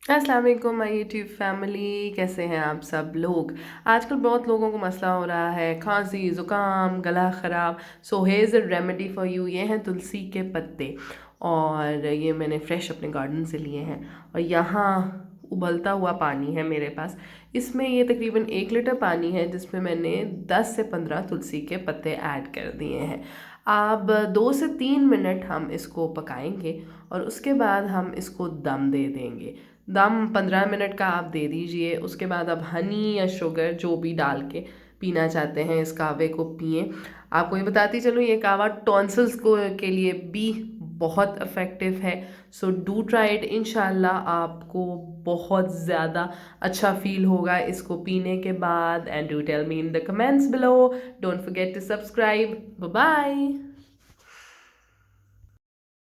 अस्सलाम वालेकुम my YouTube family, कैसे हैं आप सब लोग। आजकल बहुत लोगों को मसला हो रहा है, खांसी ज़ुकाम गला ख़राब। So here's a remedy for you. ये हैं तुलसी के पत्ते और ये मैंने फ्रेश अपने गार्डन से लिए हैं। और यहाँ उबलता हुआ पानी है मेरे पास। इसमें ये तकरीबन 1 लीटर पानी है जिसमें मैंने 10 से 15 तुलसी के पत्ते ऐड कर दिए हैं। अब 2 से 3 मिनट हम इसको पकाएंगे और उसके बाद हम इसको दम दे देंगे। दम 15 मिनट का आप दे दीजिए। उसके बाद आप हनी या शुगर जो भी डाल के पीना चाहते हैं इस कहवे को पिए। आपको ये बताती चलूँ, ये कहवा टॉन्सिल्स को के लिए भी बहुत इफ़ेक्टिव है। So do try it. इंशाल्लाह आपको बहुत ज़्यादा अच्छा फील होगा इसको पीने के बाद। And do tell me in the comments below. Don't forget to subscribe. Bye bye.